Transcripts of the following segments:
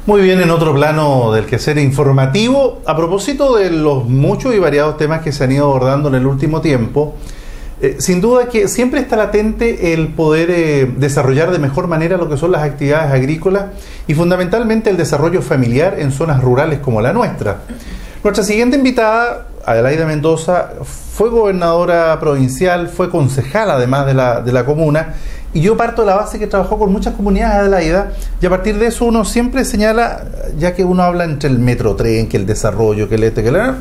Muy bien, en otro plano del quehacer informativo, a propósito de los muchos y variados temas que se han ido abordando en el último tiempo, sin duda que siempre está latente el poder desarrollar de mejor manera lo que son las actividades agrícolas y fundamentalmente el desarrollo familiar en zonas rurales como la nuestra. Nuestra siguiente invitada, Adelaida Mendoza, fue gobernadora provincial, fue concejal además de la comuna, y yo parto de la base que trabajó con muchas comunidades, Adelaida, y a partir de eso uno siempre señala, ya que uno habla entre el metrotren, que el desarrollo, que el que el...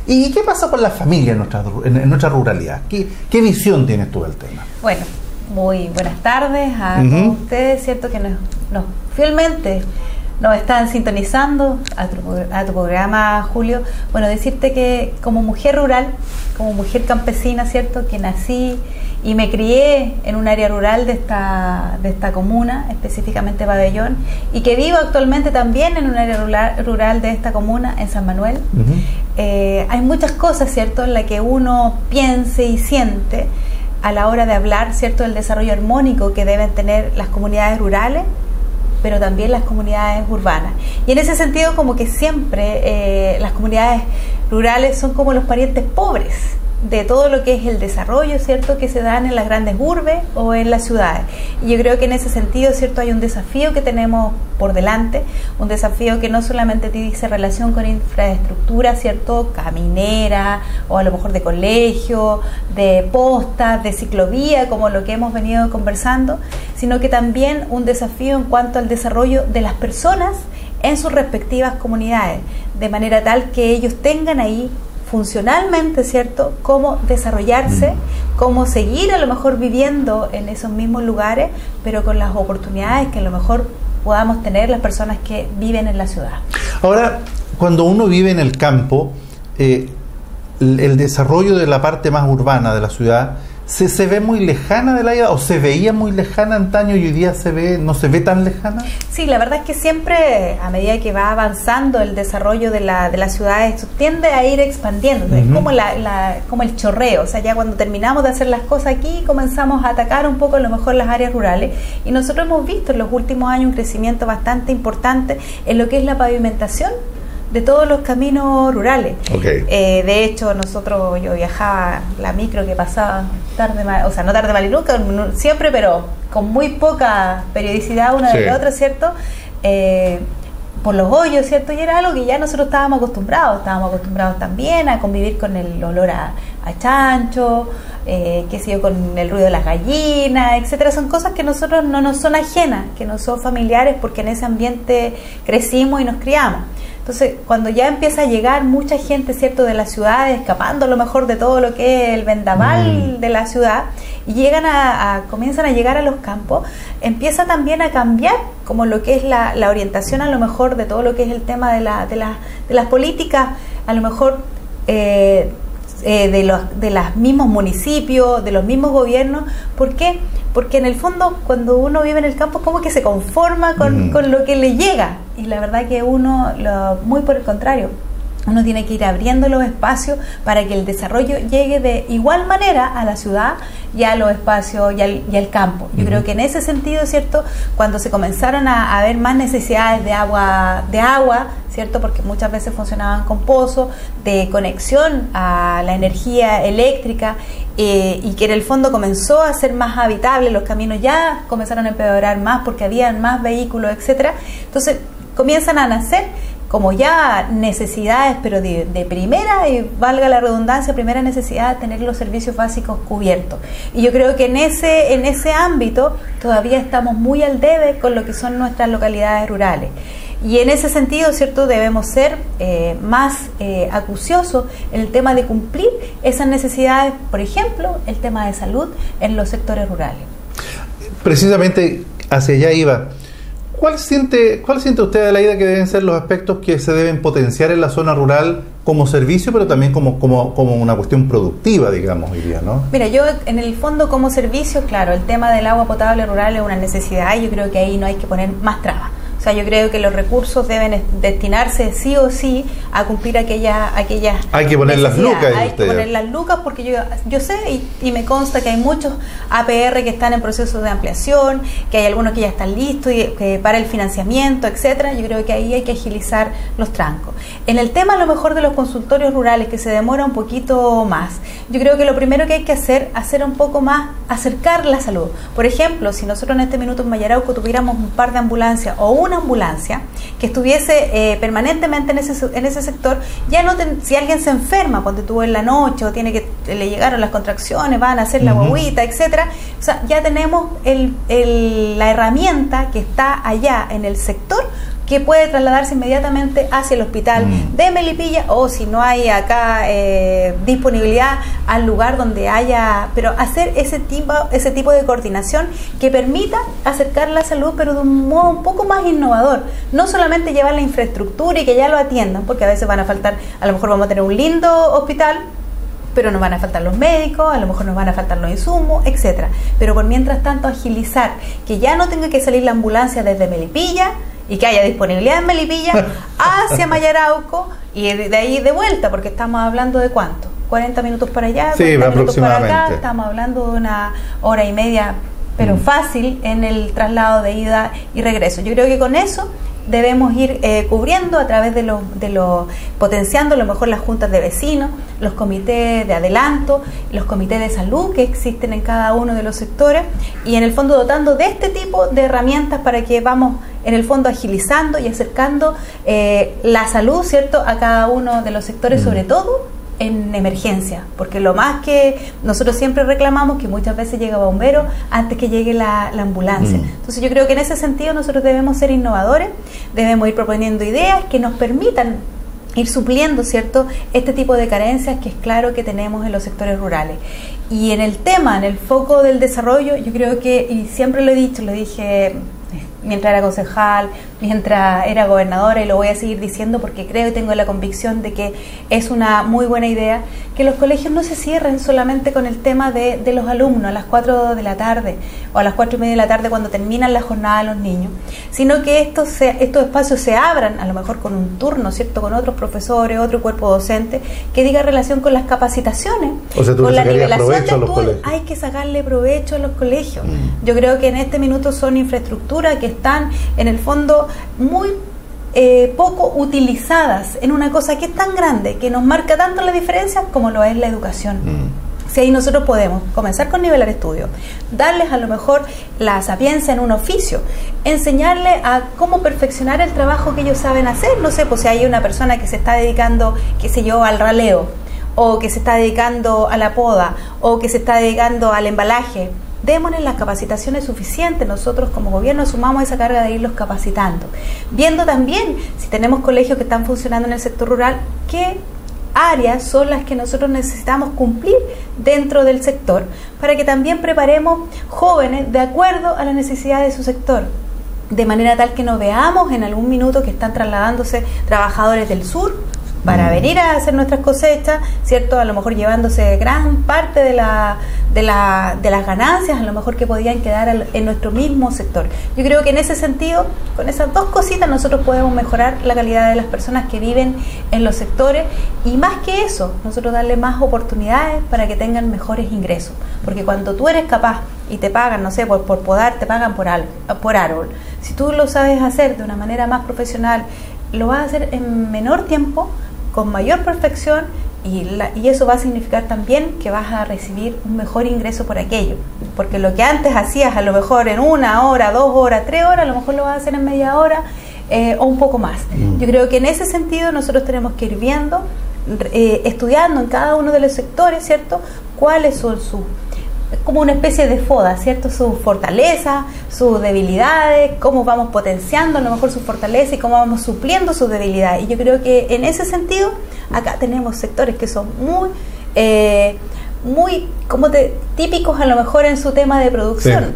¿Y qué pasa con la familia en nuestra ruralidad? ¿Qué visión tienes tú del tema? Bueno, muy buenas tardes a todos ustedes, cierto que nos fielmente nos están sintonizando a tu programa, Julio. Bueno, decirte que como mujer rural, como mujer campesina, cierto, que nací y me crié en un área rural de esta comuna, específicamente Pabellón, y que vivo actualmente también en un área rural de esta comuna, en San Manuel. Hay muchas cosas, ¿cierto?, en las que uno piense y siente a la hora de hablar, ¿cierto?, del desarrollo armónico que deben tener las comunidades rurales, pero también las comunidades urbanas. Y en ese sentido, como que siempre las comunidades rurales son como los parientes pobres de todo lo que es el desarrollo, ¿cierto?, que se dan en las grandes urbes o en las ciudades. Y yo creo que en ese sentido, ¿cierto?, hay un desafío que tenemos por delante, un desafío que no solamente dice relación con infraestructura, ¿cierto?, caminera, o a lo mejor de colegio, de postas, de ciclovía, como lo que hemos venido conversando, sino que también un desafío en cuanto al desarrollo de las personas en sus respectivas comunidades, de manera tal que ellos tengan ahí funcionalmente, ¿cierto?, cómo desarrollarse, cómo seguir a lo mejor viviendo en esos mismos lugares, pero con las oportunidades que a lo mejor podamos tener las personas que viven en la ciudad. Ahora, cuando uno vive en el campo, el desarrollo de la parte más urbana de la ciudad ¿se ve muy lejana de la idea o se veía muy lejana antaño y hoy día no se ve tan lejana? Sí, la verdad es que siempre, a medida que va avanzando el desarrollo de las ciudades, tiende a ir expandiendo. Es como, como el chorreo. O sea, ya cuando terminamos de hacer las cosas aquí, comenzamos a atacar un poco a lo mejor las áreas rurales. Y nosotros hemos visto en los últimos años un crecimiento bastante importante en lo que es la pavimentación de todos los caminos rurales. De hecho, yo viajaba la micro que pasaba no tarde mal y nunca, siempre, pero con muy poca periodicidad una de la otra, ¿cierto? Por los hoyos, ¿cierto? Y era algo que ya nosotros estábamos acostumbrados también a convivir con el olor a chancho, qué sé yo, con el ruido de las gallinas, etcétera. Son cosas que a nosotros no nos son ajenas, que nos son familiares, porque en ese ambiente crecimos y nos criamos. Entonces, cuando ya empieza a llegar mucha gente, ¿cierto?, de las ciudades, escapando a lo mejor de todo lo que es el vendaval de la ciudad, y comienzan a llegar a los campos, empieza también a cambiar como lo que es la orientación a lo mejor de todo lo que es el tema de las políticas, a lo mejor de los mismos municipios, de los mismos gobiernos. ¿Por qué? Porque en el fondo, cuando uno vive en el campo, como que se conforma con lo que le llega. Y la verdad que muy por el contrario, uno tiene que ir abriendo los espacios para que el desarrollo llegue de igual manera a la ciudad y a los espacios y al campo. Yo creo que en ese sentido, ¿cierto?, cuando se comenzaron a haber más necesidades de agua, ¿cierto?, porque muchas veces funcionaban con pozos, de conexión a la energía eléctrica, y que en el fondo comenzó a ser más habitable, los caminos ya comenzaron a empeorar más porque habían más vehículos, etcétera. Entonces comienzan a nacer como ya necesidades, pero de primera, y valga la redundancia, primera necesidad, tener los servicios básicos cubiertos. Y yo creo que en ese ámbito todavía estamos muy al debe con lo que son nuestras localidades rurales. Y en ese sentido, ¿cierto?, debemos ser más acuciosos en el tema de cumplir esas necesidades, por ejemplo, el tema de salud en los sectores rurales. Precisamente hacia allá iba. ¿Cuál siente usted, Adelaida, que deben ser los aspectos que se deben potenciar en la zona rural como servicio, pero también como una cuestión productiva, digamos, hoy día, ¿no? Mira, yo en el fondo como servicio, claro, el tema del agua potable rural es una necesidad y yo creo que ahí no hay que poner más trabas. O sea, yo creo que los recursos deben destinarse sí o sí a cumplir aquellas hay que poner las lucas. Hay que poner las lucas porque yo sé y me consta que hay muchos APR que están en proceso de ampliación, que hay algunos que ya están listos para el financiamiento, etcétera. Yo creo que ahí hay que agilizar los trancos. En el tema a lo mejor de los consultorios rurales, que se demora un poquito más, yo creo que lo primero que hay que hacer un poco más, acercar la salud. Por ejemplo, si nosotros en este minuto en Mayarauco tuviéramos un par de ambulancias o una ambulancia que estuviese permanentemente en ese sector, ya no si alguien se enferma cuando estuvo en la noche o le llegaron las contracciones, van a hacer la guaguita, etcétera, o sea, ya tenemos la herramienta que está allá en el sector que puede trasladarse inmediatamente hacia el hospital de Melipilla, o si no hay acá disponibilidad, al lugar donde haya, pero hacer ese tipo de coordinación que permita acercar la salud, pero de un modo un poco más innovador. No solamente llevar la infraestructura y que ya lo atiendan, porque a veces van a faltar, a lo mejor vamos a tener un lindo hospital, pero nos van a faltar los médicos, a lo mejor nos van a faltar los insumos, etcétera. Pero por mientras tanto agilizar, que ya no tenga que salir la ambulancia desde Melipilla y que haya disponibilidad en Melipilla hacia Mayarauco y de ahí de vuelta, porque estamos hablando de ¿cuánto? 40 minutos para allá, 40 minutos para acá, estamos habllos de una hora y media, pero fácil en el traslado de ida y regreso. Yo creo que con eso debemos ir cubriendo a través de potenciando a lo mejor las juntas de vecinos, los comités de adelanto, los comités de salud que existen en cada uno de los sectores, y en el fondo dotando de este tipo de herramientas para que vamos en el fondo agilizando y acercando la salud, ¿cierto?, a cada uno de los sectores, sobre todo en emergencia, porque lo más que nosotros siempre reclamamos que muchas veces llega bombero antes que llegue la ambulancia. Entonces yo creo que en ese sentido nosotros debemos ser innovadores, debemos ir proponiendo ideas que nos permitan ir supliendo, ¿cierto?, este tipo de carencias que es claro que tenemos en los sectores rurales. Y en el tema, en el foco del desarrollo, yo creo que, y siempre lo he dicho, lo dije mientras era concejal, mientras era gobernadora, y lo voy a seguir diciendo porque creo y tengo la convicción de que es una muy buena idea, que los colegios no se cierren solamente con el tema de los alumnos a las 4 de la tarde o a las 4:30 de la tarde cuando terminan la jornada de los niños, sino que estos espacios se abran, a lo mejor con un turno, ¿cierto?, con otros profesores, otro cuerpo docente, que diga relación con las capacitaciones, o sea, con la nivelación de estudios. Hay que sacarle provecho a los colegios. Yo creo que en este minuto son infraestructuras que están en el fondo muy poco utilizadas en una cosa que es tan grande, que nos marca tanto la diferencia como lo es la educación. Si ahí nosotros podemos comenzar con nivelar estudios, darles a lo mejor la sapiencia en un oficio, enseñarles a cómo perfeccionar el trabajo que ellos saben hacer. No sé, pues si hay una persona que se está dedicando, qué sé yo, al raleo, o que se está dedicando a la poda, o que se está dedicando al embalaje, démosles las capacitaciones suficientes. Nosotros como gobierno asumamos esa carga de irlos capacitando, viendo también si tenemos colegios que están funcionando en el sector rural, qué áreas son las que nosotros necesitamos cumplir dentro del sector, para que también preparemos jóvenes de acuerdo a la necesidad de su sector, de manera tal que no veamos en algún minuto que están trasladándose trabajadores del sur para venir a hacer nuestras cosechas, ¿cierto?, a lo mejor llevándose gran parte de las ganancias, a lo mejor que podían quedar en nuestro mismo sector. Yo creo que en ese sentido, con esas dos cositas, nosotros podemos mejorar la calidad de las personas que viven en los sectores, y más que eso, nosotros darle más oportunidades para que tengan mejores ingresos, porque cuando tú eres capaz y te pagan, no sé, por podar, te pagan por árbol. Si tú lo sabes hacer de una manera más profesional, lo vas a hacer en menor tiempo, con mayor perfección, y eso va a significar también que vas a recibir un mejor ingreso por aquello, porque lo que antes hacías a lo mejor en 1 hora, 2 horas, 3 horas, a lo mejor lo vas a hacer en media hora o un poco más. Yo creo que en ese sentido nosotros tenemos que ir viendo, estudiando en cada uno de los sectores, ¿cierto?, cuáles son como una especie de FODA, ¿cierto?, sus fortalezas, sus debilidades, cómo vamos potenciando a lo mejor sus fortalezas y cómo vamos supliendo sus debilidades. Y yo creo que en ese sentido acá tenemos sectores que son muy típicos a lo mejor en su tema de producción.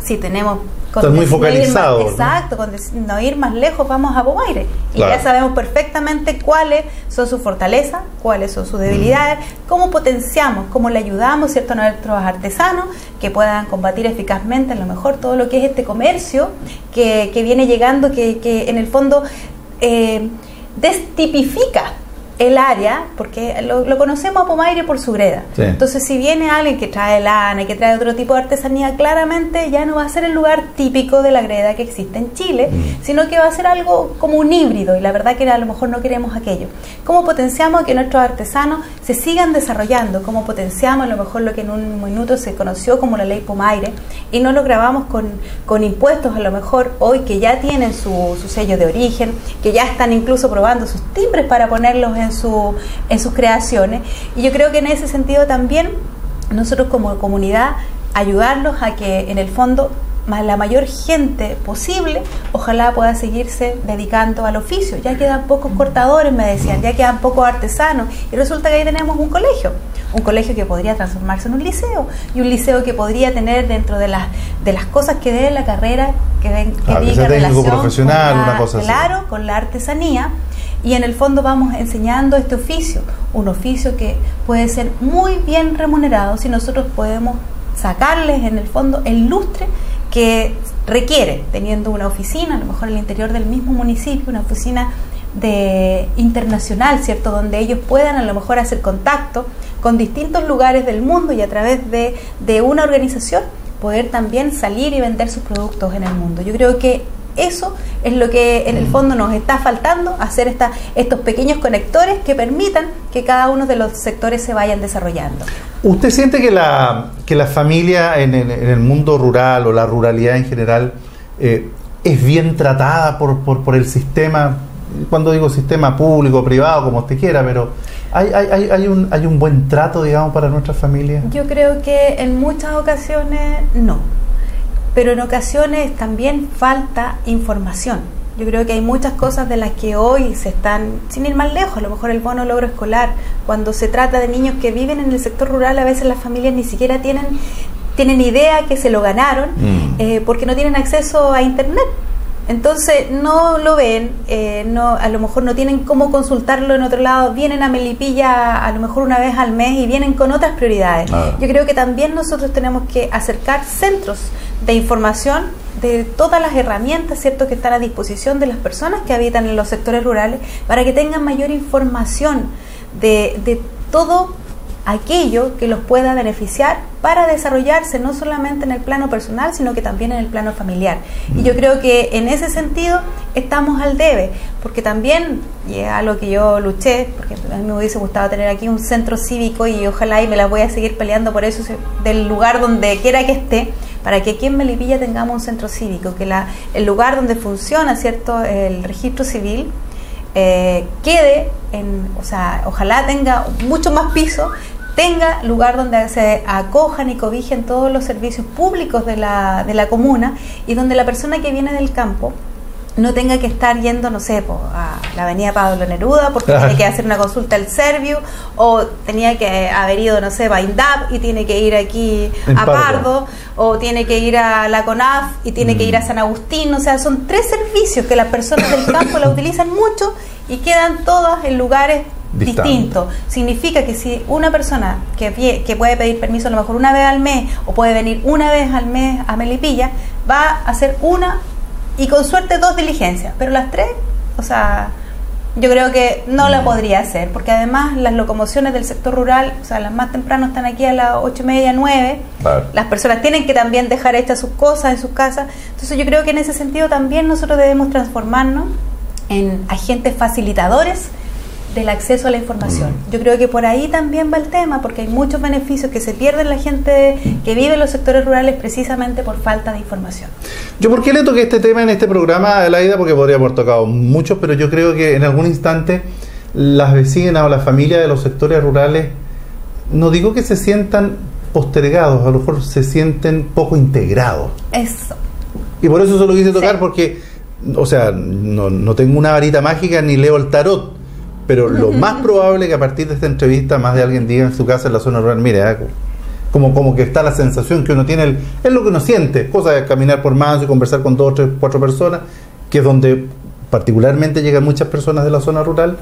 Sí. Si tenemos Están muy focalizados. Exacto, con no ir más lejos vamos a Pomaire. Y claro, ya sabemos perfectamente cuáles son sus fortalezas, cuáles son sus debilidades, cómo potenciamos, cómo le ayudamos, ¿cierto?, a nuestros artesanos que puedan combatir eficazmente a lo mejor todo lo que es este comercio que viene llegando, que en el fondo destipifica el área, porque lo conocemos a Pomaire por su greda. Sí. Entonces, si viene alguien que trae lana y que trae otro tipo de artesanía, claramente ya no va a ser el lugar típico de la greda que existe en Chile, sino que va a ser algo como un híbrido, y la verdad que a lo mejor no queremos aquello. ¿Cómo potenciamos que nuestros artesanos se sigan desarrollando? ¿Cómo potenciamos a lo mejor lo que en un minuto se conoció como la ley Pomaire y no lo grabamos con impuestos, a lo mejor hoy que ya tienen su sello de origen, que ya están incluso probando sus timbres para ponerlos en sus creaciones? Y yo creo que en ese sentido también nosotros como comunidad ayudarlos a que en el fondo la mayor gente posible ojalá pueda seguirse dedicando al oficio. Ya quedan pocos cortadores, me decían, ya quedan pocos artesanos, y resulta que ahí tenemos un colegio que podría transformarse en un liceo, y un liceo que podría tener dentro de las cosas que dé la carrera que diga relación profesional, con una cosa así. Claro, con la artesanía. Y en el fondo vamos enseñando este oficio, un oficio que puede ser muy bien remunerado si nosotros podemos sacarles en el fondo el lustre que requiere, teniendo una oficina, a lo mejor en el interior del mismo municipio, una oficina internacional, ¿cierto?, donde ellos puedan a lo mejor hacer contacto con distintos lugares del mundo y a través de una organización poder también salir y vender sus productos en el mundo. Yo creo que eso es lo que en el fondo nos está faltando, hacer estos pequeños conectores que permitan que cada uno de los sectores se vayan desarrollando. ¿Usted siente que la familia en el mundo rural o la ruralidad en general es bien tratada por el sistema? Cuando digo sistema público, privado, como usted quiera, pero ¿hay un buen trato, digamos, para nuestras familias? Yo creo que en muchas ocasiones no. Pero en ocasiones también falta información. Yo creo que hay muchas cosas de las que hoy se están, sin ir más lejos, a lo mejor el bono logro escolar, cuando se trata de niños que viven en el sector rural, a veces las familias ni siquiera tienen idea que se lo ganaron, porque no tienen acceso a internet. Entonces no lo ven, a lo mejor no tienen cómo consultarlo en otro lado, vienen a Melipilla a lo mejor una vez al mes y vienen con otras prioridades. Yo creo que también nosotros tenemos que acercar centros de información de todas las herramientas, ¿cierto?, que están a disposición de las personas que habitan en los sectores rurales, para que tengan mayor información de todo aquello que los pueda beneficiar para desarrollarse no solamente en el plano personal, sino que también en el plano familiar. Y yo creo que en ese sentido estamos al debe, porque también, y es algo que yo luché, porque a mí me hubiese gustado tener aquí un centro cívico, y ojalá, y me la voy a seguir peleando por eso, del lugar donde quiera que esté, para que aquí en Melipilla tengamos un centro cívico, que el lugar donde funciona, ¿cierto?, el registro civil, quede ojalá tenga mucho más piso, tenga lugar donde se acojan y cobijen todos los servicios públicos de la comuna, y donde la persona que viene del campo no tenga que estar yendo, no sé, a la avenida Pablo Neruda porque tiene que hacer una consulta al Serviu, o tenía que haber ido, no sé, a INDAP y tiene que ir aquí a Pardo, o tiene que ir a la CONAF y tiene que ir a San Agustín. O sea, son 3 servicios que las personas del campo la utilizan mucho y quedan todas en lugares distinto. Significa que si una persona que puede pedir permiso a lo mejor una vez al mes, o puede venir una vez al mes a Melipilla, va a hacer una y con suerte 2 diligencias, pero las 3, o sea, yo creo que no la podría hacer, porque además las locomociones del sector rural, o sea, las más temprano están aquí a las 8:30, 9, las personas tienen que también dejar hechas sus cosas en sus casas. Entonces yo creo que en ese sentido también nosotros debemos transformarnos en agentes facilitadores del acceso a la información. Yo creo que por ahí también va el tema, porque hay muchos beneficios que se pierden la gente que vive en los sectores rurales precisamente por falta de información. ¿Yo por qué le toqué este tema en este programa, Adelaida? Porque podríamos haber tocado muchos, pero yo creo que en algún instante las vecinas o las familias de los sectores rurales, no digo que se sientan postergados, a lo mejor se sienten poco integrados. Eso. Y por eso se lo quise tocar, porque, o sea, no tengo una varita mágica ni leo el tarot, pero lo más probable que a partir de esta entrevista más de alguien diga en su casa en la zona rural, mire, como que está la sensación que uno tiene, es lo que uno siente, cosa de caminar por más y conversar con 2, 3, 4 personas, que es donde particularmente llegan muchas personas de la zona rural,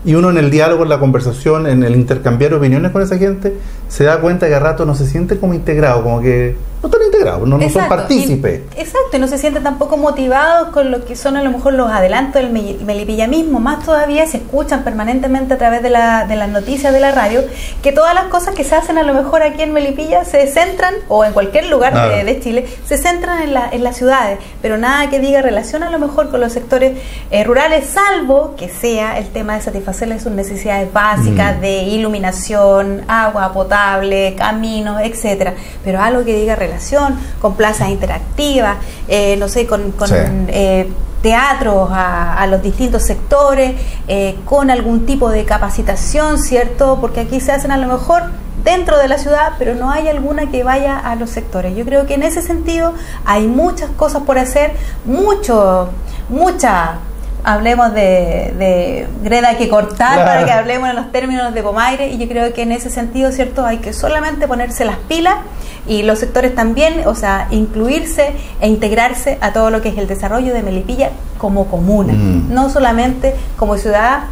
y uno en el diálogo, en la conversación, en el intercambiar opiniones con esa gente, se da cuenta que a rato no se siente como integrado, como que no están integrados, no son partícipes. Exacto, y no se siente tampoco motivados con lo que son a lo mejor los adelantos del Melipilla mismo, más todavía se escuchan permanentemente a través de las noticias de la radio, que todas las cosas que se hacen a lo mejor aquí en Melipilla se centran, o en cualquier lugar de Chile, se centran en las ciudades, pero nada que diga relación a lo mejor con los sectores rurales, salvo que sea el tema de satisfacerles sus necesidades básicas de iluminación, agua potable, caminos, etcétera, pero algo que diga relación con plazas interactivas, no sé, con teatros a los distintos sectores, con algún tipo de capacitación, ¿cierto? Porque aquí se hacen a lo mejor dentro de la ciudad, pero no hay alguna que vaya a los sectores. Yo creo que en ese sentido hay muchas cosas por hacer, hablemos de greda que cortar, para que hablemos en los términos de Pomaire, y yo creo que en ese sentido, ¿cierto?, hay que solamente ponerse las pilas, y los sectores también, o sea, incluirse e integrarse a todo lo que es el desarrollo de Melipilla como comuna, no solamente como ciudad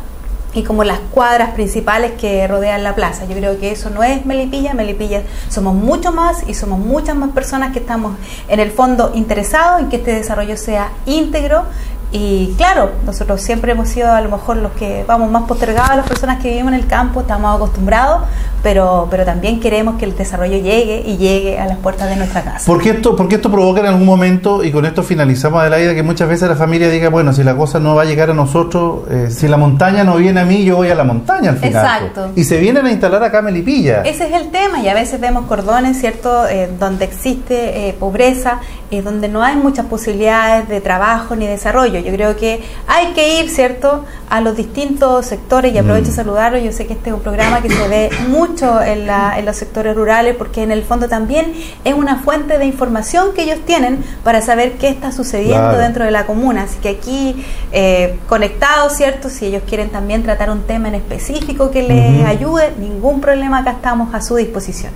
y como las cuadras principales que rodean la plaza. Yo creo que eso no es Melipilla. Melipilla somos mucho más, y somos muchas más personas que estamos en el fondo interesados en que este desarrollo sea íntegro. Y claro, nosotros siempre hemos sido a lo mejor los que vamos más postergados, las personas que vivimos en el campo, estamos acostumbrados, pero también queremos que el desarrollo llegue a las puertas de nuestra casa. Porque esto provoca en algún momento, y con esto finalizamos, Adelaida, que muchas veces la familia diga, bueno, si la cosa no va a llegar a nosotros, si la montaña no viene a mí, yo voy a la montaña al final. Exacto. Y se vienen a instalar acá a Melipilla. Ese es el tema, y a veces vemos cordones, ¿cierto?, donde existe pobreza, donde no hay muchas posibilidades de trabajo ni desarrollo. Yo creo que hay que ir, ¿cierto?, a los distintos sectores, y aprovecho de saludarlo. Yo sé que este es un programa que se ve mucho en los sectores rurales, porque en el fondo también es una fuente de información que ellos tienen para saber qué está sucediendo dentro de la comuna. Así que aquí, conectados, ¿cierto?, si ellos quieren también tratar un tema en específico que les ayude, ningún problema, acá estamos a su disposición.